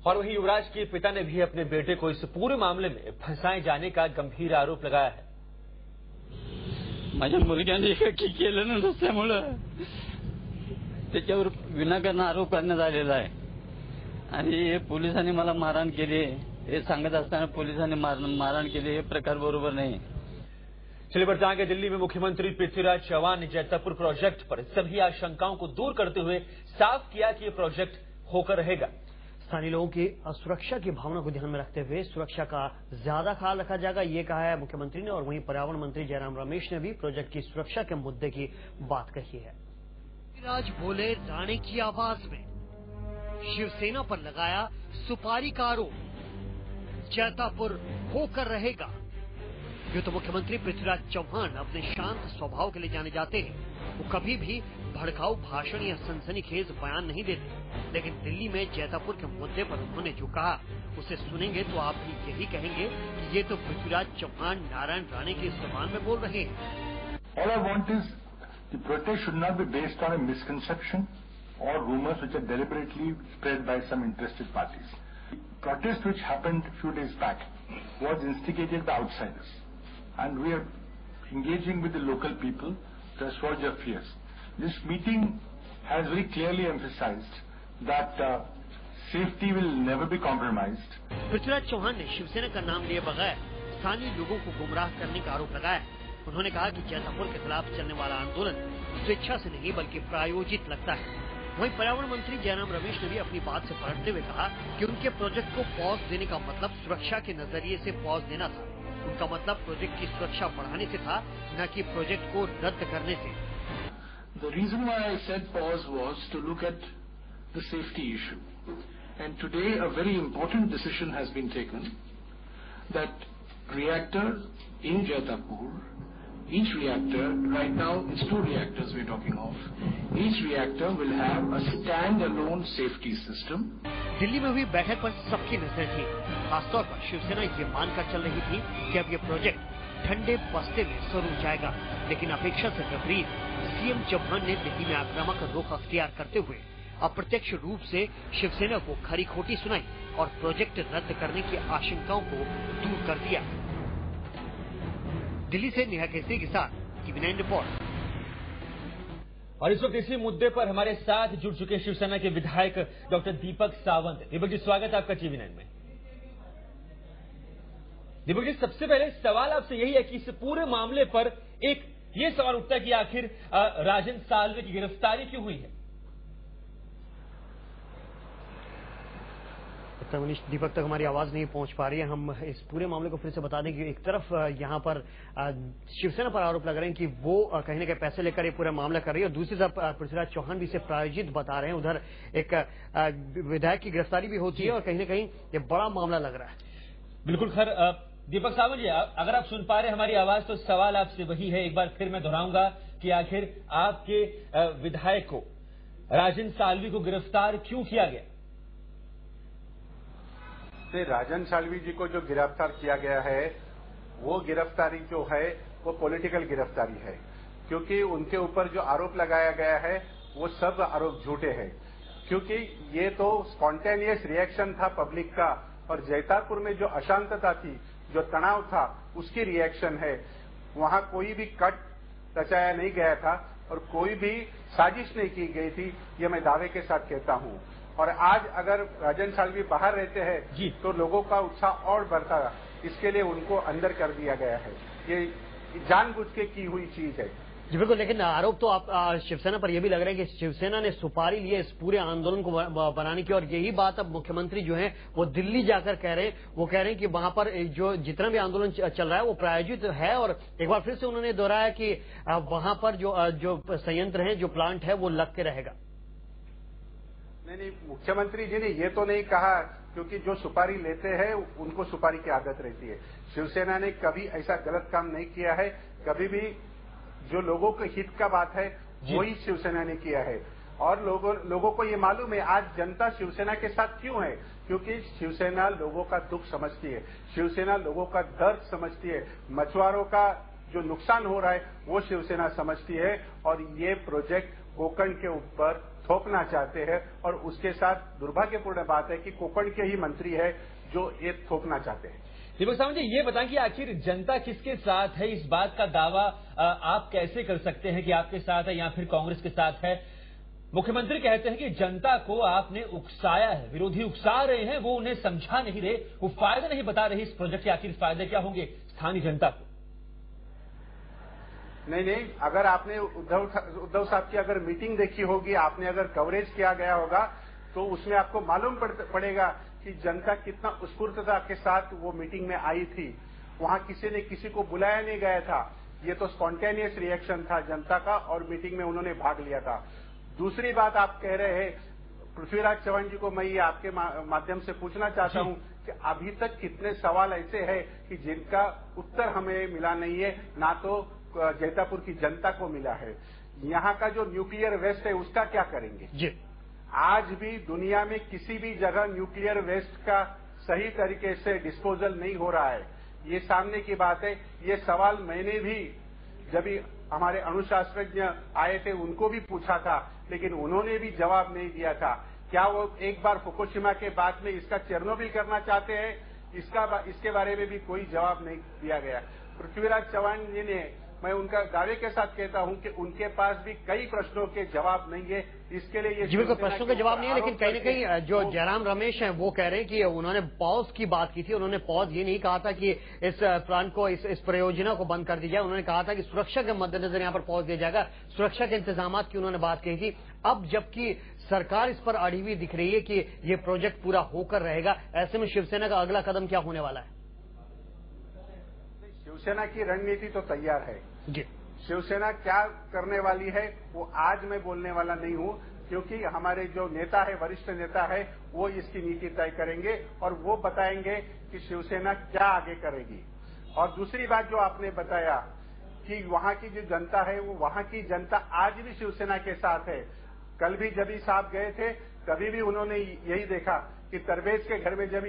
और वहीं युवराज के पिता ने भी अपने बेटे को इस पूरे मामले में फंसाए जाने का गंभीर आरोप लगाया है। माझ्या मुलग्याने काही केलं नसल्यामुळं त्याच्यावर विनाकारण आरोप करण्यात आलेला आहे आणि पोलिसांनी मला मारहाण केली हे सांगत असताना पोलिसांनी मारहाण केली हे प्रकार बरोबर नाही। चलिए बढ़ते आगे। दिल्ली में मुख्यमंत्री पृथ्वीराज चौहान ने जैतापुर प्रोजेक्ट पर सभी आशंकाओं को दूर करते हुए साफ किया कि यह प्रोजेक्ट होकर रहेगा। स्थानीय लोगों की सुरक्षा की भावना को ध्यान में रखते हुए सुरक्षा का ज्यादा ख्याल रखा जाएगा, ये कहा है मुख्यमंत्री ने। और वहीं पर्यावरण मंत्री जयराम रमेश ने भी प्रोजेक्ट की सुरक्षा के मुद्दे की बात कही है। पृथ्वीराज बोले राणे की आवाज में, शिवसेना पर लगाया सुपारी का आरोप, जैतापुर होकर रहेगा। यूं तो मुख्यमंत्री पृथ्वीराज चौहान अपने शांत स्वभाव के लिए जाने जाते हैं। वो कभी भी भड़काऊ भाषण या सनसनीखेज बयान नहीं देते, लेकिन दिल्ली में जैतापुर के मुद्दे पर उन्होंने जो कहा उसे सुनेंगे तो आप भी यही कहेंगे कि ये तो पृथ्वीराज चौहान नारायण राणे के इस्तेमाल में बोल रहे हैं। All I want is the protest should not be based on a misconception or rumors which are deliberately spread by some interested parties. The protest which happened a few days back was instigated by outsiders, and we are engaging with the local people to assuage their fears. This meeting has very clearly emphasized that safety will never be compromised. Prithviraj Chauhan ने शिवसेना का नाम लिए बगैर स्थानीय लोगों को गुमराह करने का आरोप लगाया। उन्होंने कहा कि जैतापुर के खिलाफ चलने वाला आंदोलन स्वेच्छा से नहीं बल्कि प्रायोजित लगता है। वहीं पर्यावरण मंत्री जयराम रमेश ने भी अपनी बात से पलटते हुए कहा कि उनके प्रोजेक्ट को पॉज देने का मतलब सुरक्षा के नजरिए से पॉज देना था। उनका मतलब प्रोजेक्ट की सुरक्षा बढ़ाने से था, न कि प्रोजेक्ट को रद्द करने से। The reason why I said pause was to look at the safety issue. And today a very important decision has been taken that reactors in Jatapur, each reactor, right now it's 2 reactors we're talking of, each reactor will have a stand-alone safety system. Delhi में हुई बैठक पर सबकी नजर थी। खासतौर पर शिवसेना ये मानकर चल रही थी कि अब ये प्रोजेक्ट ठंडे बस्ते में जरूर जाएगा, लेकिन अपेक्षा से विपरीत सीएम चौहान ने दिल्ली में आक्रामक रुख अख्तियार करते हुए अप्रत्यक्ष रूप से शिवसेना को खरी खोटी सुनाई और प्रोजेक्ट रद्द करने की आशंकाओं को दूर कर दिया। दिल्ली से नेहा केसरी के साथ TV9 रिपोर्ट। और इस वक्त इसी मुद्दे पर हमारे साथ जुड़ चुके शिवसेना के विधायक डॉक्टर दीपक सावंत। दीपक जी, स्वागत है आपका TV9 में। दीपक जी, सबसे पहले सवाल आपसे यही है कि इस पूरे मामले पर एक ये सवाल उठता है कि आखिर राजन साल्वे की गिरफ्तारी क्यों हुई है? दीपक तक हमारी आवाज नहीं पहुंच पा रही है। हम इस पूरे मामले को फिर से बता दें कि एक तरफ यहां पर शिवसेना पर आरोप लग रहे हैं कि वो कहीं न कहीं पैसे लेकर ये पूरा मामला कर रही है, और दूसरी तरफ पृथ्वीराज चौहान भी इसे प्रायोजित बता रहे हैं। उधर एक विधायक की गिरफ्तारी भी होती है और कहीं न कहीं ये बड़ा मामला लग रहा है। बिल्कुल। खैर दीपक सावंत जी, अगर आप सुन पा रहे हैं हमारी आवाज, तो सवाल आपसे वही है, एक बार फिर मैं दोहराऊंगा कि आखिर आपके विधायक को, राजन साल्वी को गिरफ्तार क्यों किया गया? राजन साल्वी जी को जो गिरफ्तार किया गया है, वो गिरफ्तारी जो है वो पॉलिटिकल गिरफ्तारी है, क्योंकि उनके ऊपर जो आरोप लगाया गया है वो सब आरोप झूठे हैं। क्योंकि ये तो स्पॉन्टेनियस रिएक्शन था पब्लिक का, और जैतापुर में जो अशांतता थी, जो तनाव था, उसकी रिएक्शन है। वहां कोई भी कट रचाया नहीं गया था और कोई भी साजिश नहीं की गई थी, ये मैं दावे के साथ कहता हूं। और आज अगर राजन साल्वी बाहर रहते हैं तो लोगों का उत्साह और बढ़ता, इसके लिए उनको अंदर कर दिया गया है। ये जानबूझ के की हुई चीज है। जी बिल्कुल, लेकिन आरोप तो आप शिवसेना पर यह भी लग रहा है कि शिवसेना ने सुपारी लिए इस पूरे आंदोलन को बनाने की, और यही बात अब मुख्यमंत्री जो है वो दिल्ली जाकर कह रहे हैं। वो कह रहे हैं कि वहां पर जो जितना भी आंदोलन चल रहा है वो प्रायोजित है, और एक बार फिर से उन्होंने दोहराया कि वहां पर जो संयंत्र है, जो प्लांट है, वो लग के रहेगा। नहीं, मुख्यमंत्री जी ने ये तो नहीं कहा, क्योंकि जो सुपारी लेते हैं उनको सुपारी की आदत रहती है। शिवसेना ने कभी ऐसा गलत काम नहीं किया है। कभी भी जो लोगों के हित का बात है वही शिवसेना ने किया है। और लोगों को ये मालूम है आज जनता शिवसेना के साथ क्यों है, क्योंकि शिवसेना लोगों का दुख समझती है, शिवसेना लोगों का दर्द समझती है, मछुआरों का जो नुकसान हो रहा है वो शिवसेना समझती है। और ये प्रोजेक्ट कोकण के ऊपर थोपना चाहते हैं और उसके साथ दुर्भाग्यपूर्ण बात है कि कोकण के ही मंत्री है जो ये थोपना चाहते हैं। दीपक सावंत जी, ये बताएं कि आखिर जनता किसके साथ है? इस बात का दावा आप कैसे कर सकते हैं कि आपके साथ है या फिर कांग्रेस के साथ है? मुख्यमंत्री कहते हैं कि जनता को आपने उकसाया है, विरोधी उकसा रहे हैं, वो उन्हें समझा नहीं रहे, वो फायदा नहीं बता रहे इस प्रोजेक्ट के। आखिर फायदे क्या होंगे स्थानीय जनता को? नहीं, अगर आपने उद्धव साहब की अगर मीटिंग देखी होगी, आपने अगर कवरेज किया गया होगा, तो उसमें आपको मालूम पड़ेगा कि जनता कितना उत्स्फूर्तता के साथ वो मीटिंग में आई थी। वहां किसी ने किसी को बुलाया नहीं गया था, ये तो स्पॉन्टेनियस रिएक्शन था जनता का और मीटिंग में उन्होंने भाग लिया था। दूसरी बात आप कह रहे हैं, पृथ्वीराज चौहान जी को मैं ये आपके माध्यम से पूछना चाहता हूं कि अभी तक कितने सवाल ऐसे हैं कि जिनका उत्तर हमें मिला नहीं है, ना तो जैतापुर की जनता को मिला है। यहाँ का जो न्यूक्लियर वेस्ट है उसका क्या करेंगे जी? आज भी दुनिया में किसी भी जगह न्यूक्लियर वेस्ट का सही तरीके से डिस्पोजल नहीं हो रहा है, ये सामने की बात है। ये सवाल मैंने भी जब भी हमारे अणुशास्त्रज्ञ आए थे उनको भी पूछा था, लेकिन उन्होंने भी जवाब नहीं दिया था। क्या वो एक बार फुकुशिमा के बाद में इसका चेरनोबिल करना चाहते हैं? इसके बारे में भी कोई जवाब नहीं दिया गया। पृथ्वीराज चौहान जी ने, मैं उनका दावे के साथ कहता हूं कि उनके पास भी कई प्रश्नों के जवाब नहीं है। इसके लिए ये जी बिल्कुल, प्रश्नों के जवाब नहीं है, लेकिन कहीं न कहीं जो जयराम रमेश हैं वो कह रहे हैं कि उन्होंने पॉज की बात की थी। उन्होंने पॉज ये नहीं कहा था कि इस प्लान को, इस परियोजना को बंद कर दिया जाए। उन्होंने कहा था कि सुरक्षा के मद्देनजर यहाँ पर पॉज दिया जाएगा। सुरक्षा के इंतजाम की उन्होंने बात कही थी। अब जबकि सरकार इस पर अड़ी हुई दिख रही है कि ये प्रोजेक्ट पूरा होकर रहेगा, ऐसे में शिवसेना का अगला कदम क्या होने वाला है? शिवसेना की रणनीति तो तैयार है जी। शिवसेना क्या करने वाली है वो आज मैं बोलने वाला नहीं हूं, क्योंकि हमारे जो नेता है, वरिष्ठ नेता है, वो इसकी नीति तय करेंगे और वो बताएंगे कि शिवसेना क्या आगे करेगी। और दूसरी बात जो आपने बताया कि वहां की जो जनता है, वो वहां की जनता आज भी शिवसेना के साथ है। कल भी जब साहब गए थे तभी भी उन्होंने यही देखा कि तरबेज के घर में जब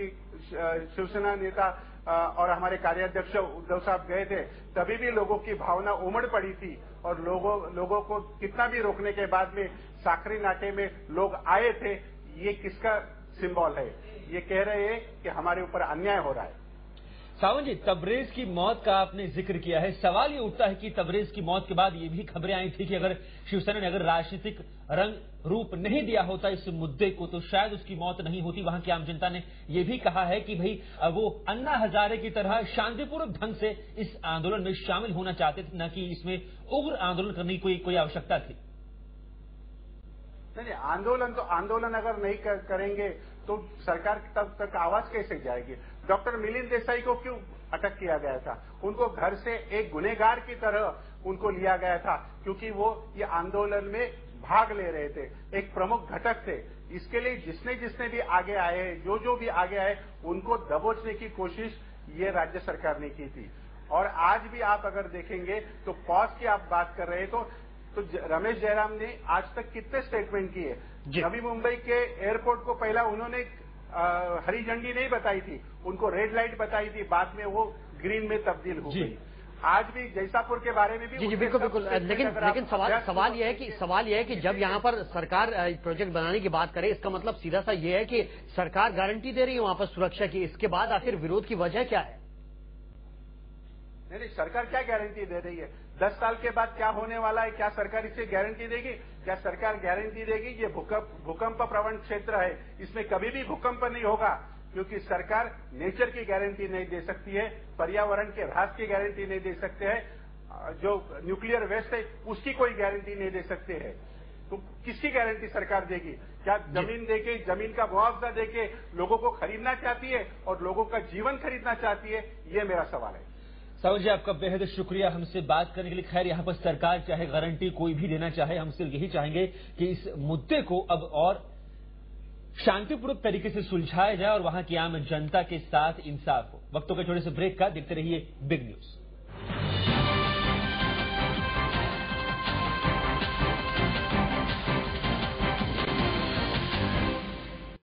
शिवसेना नेता और हमारे कार्याध्यक्ष उद्धव साहब गए थे, तभी भी लोगों की भावना उमड़ पड़ी थी और लोगों को कितना भी रोकने के बाद में साखरी नाटे में लोग आए थे। ये किसका सिंबल है? ये कह रहे हैं कि हमारे ऊपर अन्याय हो रहा है। सावंत जी, तबरेज की मौत का आपने जिक्र किया है। सवाल ये उठता है कि तबरेज की मौत के बाद ये भी खबरें आई थी कि अगर शिवसेना ने अगर राजनीतिक रंग रूप नहीं दिया होता इस मुद्दे को, तो शायद उसकी मौत नहीं होती। वहां की आम जनता ने यह भी कहा है कि भाई वो अन्ना हजारे की तरह शांतिपूर्वक ढंग से इस आंदोलन में शामिल होना चाहते थे, न कि इसमें उग्र आंदोलन करने की कोई आवश्यकता थी। नहीं, आंदोलन अगर नहीं करेंगे तो सरकार तब तक आवाज कैसे जाएगी? डॉक्टर मिलिंद देसाई को क्यों अटक किया गया था? उनको घर से एक गुनहगार की तरह उनको लिया गया था, क्योंकि वो ये आंदोलन में भाग ले रहे थे, एक प्रमुख घटक थे। इसके लिए जिसने भी आगे आए, जो भी आगे आए, उनको दबोचने की कोशिश ये राज्य सरकार ने की थी। और आज भी आप अगर देखेंगे तो पॉज की आप बात कर रहे हैं तो रमेश जयराम ने आज तक कितने स्टेटमेंट किए? नवी मुंबई के एयरपोर्ट को पहला उन्होंने हरी झंडी नहीं बताई थी, उनको रेड लाइट बताई थी, बाद में वो ग्रीन में तब्दील हो गई। आज भी जैसापुर के बारे में भी जी बिल्कुल। लेकिन सवाल यह है कि जब यहाँ पर सरकार प्रोजेक्ट बनाने की बात करे, इसका मतलब सीधा सा ये है कि सरकार गारंटी दे रही है वहां पर सुरक्षा की। इसके बाद आखिर विरोध की वजह क्या है? नहीं, सरकार क्या गारंटी दे रही है? 10 साल के बाद क्या होने वाला है, क्या सरकार इसे गारंटी देगी? क्या सरकार गारंटी देगी ये भूकंप प्रवण क्षेत्र है, इसमें कभी भी भूकंप नहीं होगा? क्योंकि सरकार नेचर की गारंटी नहीं दे सकती है, पर्यावरण के ह्रास की गारंटी नहीं दे सकते हैं, जो न्यूक्लियर वेस्ट है उसकी कोई गारंटी नहीं दे सकते हैं। तो किसकी गारंटी सरकार देगी? क्या जमीन देके, जमीन का मुआवजा देके लोगों को खरीदना चाहती है और लोगों का जीवन खरीदना चाहती है? ये मेरा सवाल है। सावंत जी, आपका बेहद शुक्रिया हमसे बात करने के लिए। खैर, यहाँ पर सरकार चाहे गारंटी कोई भी देना चाहे, हम सिर्फ यही चाहेंगे कि इस मुद्दे को अब और शांतिपूर्वक तरीके से सुलझाया जाए और वहां की आम जनता के साथ इंसाफ हो। वक्तों के छोटे से ब्रेक का देखते रहिए बिग न्यूज।